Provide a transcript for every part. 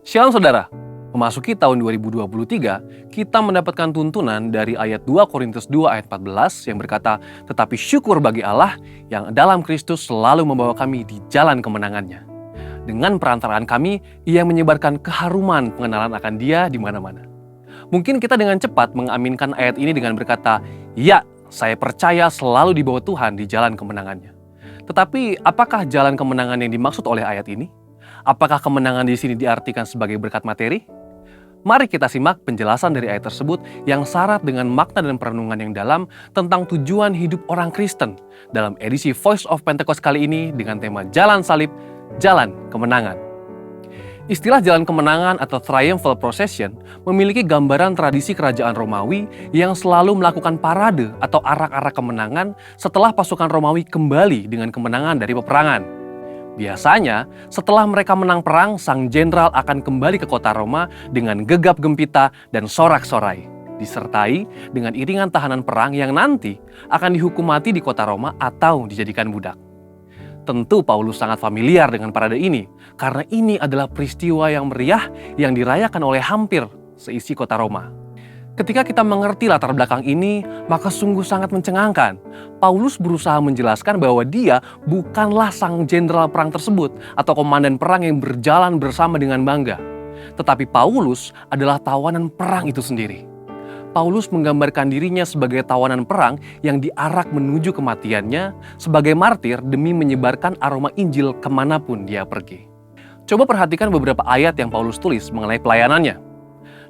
Shalom saudara, memasuki tahun 2023, kita mendapatkan tuntunan dari ayat 2 Korintus 2 ayat 14 yang berkata, "Tetapi syukur bagi Allah yang dalam Kristus selalu membawa kami di jalan kemenangannya. Dengan perantaraan kami, Ia menyebarkan keharuman pengenalan akan Dia di mana-mana." Mungkin kita dengan cepat mengaminkan ayat ini dengan berkata, "Ya, saya percaya selalu dibawa Tuhan di jalan kemenangannya." Tetapi apakah jalan kemenangan yang dimaksud oleh ayat ini? Apakah kemenangan di sini diartikan sebagai berkat materi? Mari kita simak penjelasan dari ayat tersebut yang syarat dengan makna dan perenungan yang dalam tentang tujuan hidup orang Kristen dalam edisi Voice of Pentecost kali ini dengan tema Jalan Salib, Jalan Kemenangan. Istilah jalan kemenangan atau triumphal procession memiliki gambaran tradisi kerajaan Romawi yang selalu melakukan parade atau arak-arak kemenangan setelah pasukan Romawi kembali dengan kemenangan dari peperangan. Biasanya, setelah mereka menang perang, sang jenderal akan kembali ke kota Roma dengan gegap gempita dan sorak-sorai, disertai dengan iringan tahanan perang yang nanti akan dihukum mati di kota Roma atau dijadikan budak. Tentu Paulus sangat familiar dengan parade ini, karena ini adalah peristiwa yang meriah yang dirayakan oleh hampir seisi kota Roma. Ketika kita mengerti latar belakang ini, maka sungguh sangat mencengangkan. Paulus berusaha menjelaskan bahwa dia bukanlah sang jenderal perang tersebut atau komandan perang yang berjalan bersama dengan bangga. Tetapi Paulus adalah tawanan perang itu sendiri. Paulus menggambarkan dirinya sebagai tawanan perang yang diarak menuju kematiannya sebagai martir demi menyebarkan aroma Injil kemanapun dia pergi. Coba perhatikan beberapa ayat yang Paulus tulis mengenai pelayanannya.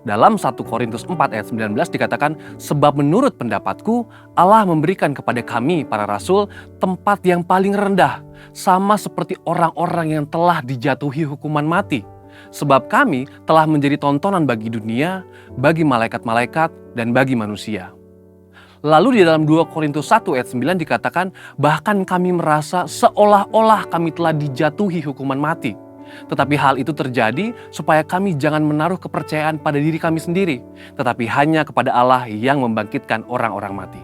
Dalam 1 Korintus 4 ayat 19 dikatakan, "Sebab menurut pendapatku, Allah memberikan kepada kami, para rasul, tempat yang paling rendah, sama seperti orang-orang yang telah dijatuhi hukuman mati. Sebab kami telah menjadi tontonan bagi dunia, bagi malaikat-malaikat, dan bagi manusia." Lalu di dalam 2 Korintus 1 ayat 9 dikatakan, "Bahkan kami merasa seolah-olah kami telah dijatuhi hukuman mati. Tetapi hal itu terjadi supaya kami jangan menaruh kepercayaan pada diri kami sendiri, tetapi hanya kepada Allah yang membangkitkan orang-orang mati."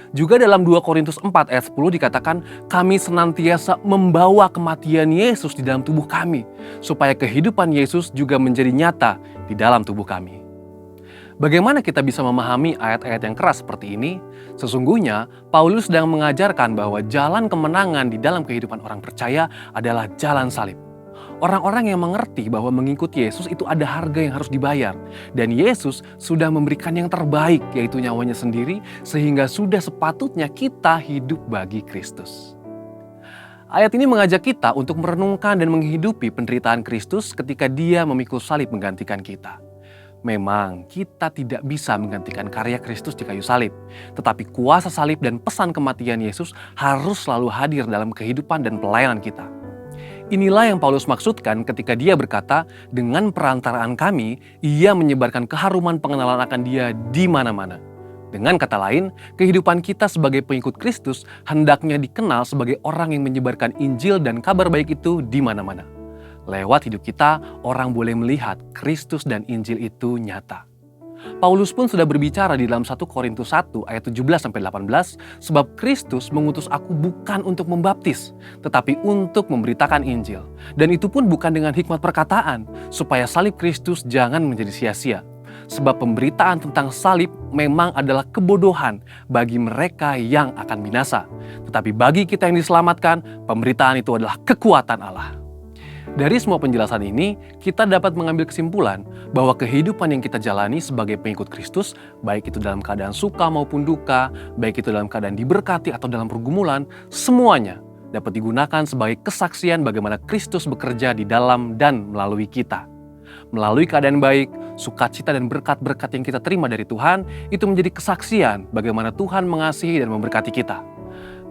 Juga dalam 2 Korintus 4 ayat 10 dikatakan, "Kami senantiasa membawa kematian Yesus di dalam tubuh kami, supaya kehidupan Yesus juga menjadi nyata di dalam tubuh kami." Bagaimana kita bisa memahami ayat-ayat yang keras seperti ini? Sesungguhnya, Paulus sedang mengajarkan bahwa jalan kemenangan di dalam kehidupan orang percaya adalah jalan salib. Orang-orang yang mengerti bahwa mengikuti Yesus itu ada harga yang harus dibayar. Dan Yesus sudah memberikan yang terbaik, yaitu nyawanya sendiri, sehingga sudah sepatutnya kita hidup bagi Kristus. Ayat ini mengajak kita untuk merenungkan dan menghidupi penderitaan Kristus ketika Dia memikul salib menggantikan kita. Memang kita tidak bisa menggantikan karya Kristus di kayu salib, tetapi kuasa salib dan pesan kematian Yesus harus selalu hadir dalam kehidupan dan pelayanan kita. Inilah yang Paulus maksudkan ketika dia berkata, "Dengan perantaraan kami, Ia menyebarkan keharuman pengenalan akan Dia di mana-mana." Dengan kata lain, kehidupan kita sebagai pengikut Kristus hendaknya dikenal sebagai orang yang menyebarkan Injil dan kabar baik itu di mana-mana. Lewat hidup kita, orang boleh melihat Kristus dan Injil itu nyata. Paulus pun sudah berbicara di dalam 1 Korintus 1 ayat 17-18, "Sebab Kristus mengutus aku bukan untuk membaptis, tetapi untuk memberitakan Injil. Dan itu pun bukan dengan hikmat perkataan, supaya salib Kristus jangan menjadi sia-sia. Sebab pemberitaan tentang salib memang adalah kebodohan bagi mereka yang akan binasa. Tetapi bagi kita yang diselamatkan, pemberitaan itu adalah kekuatan Allah." Dari semua penjelasan ini, kita dapat mengambil kesimpulan bahwa kehidupan yang kita jalani sebagai pengikut Kristus, baik itu dalam keadaan suka maupun duka, baik itu dalam keadaan diberkati atau dalam pergumulan, semuanya dapat digunakan sebagai kesaksian bagaimana Kristus bekerja di dalam dan melalui kita. Melalui keadaan baik, sukacita dan berkat-berkat yang kita terima dari Tuhan, itu menjadi kesaksian bagaimana Tuhan mengasihi dan memberkati kita.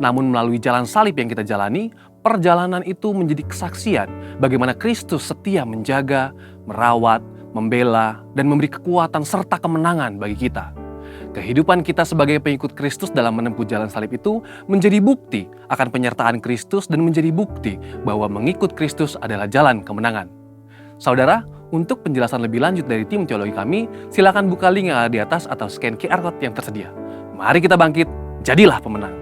Namun melalui jalan salib yang kita jalani, perjalanan itu menjadi kesaksian bagaimana Kristus setia menjaga, merawat, membela, dan memberi kekuatan serta kemenangan bagi kita. Kehidupan kita sebagai pengikut Kristus dalam menempuh jalan salib itu menjadi bukti akan penyertaan Kristus dan menjadi bukti bahwa mengikut Kristus adalah jalan kemenangan. Saudara, untuk penjelasan lebih lanjut dari tim teologi kami, silakan buka link yang ada di atas atau scan QR code yang tersedia. Mari kita bangkit, jadilah pemenang.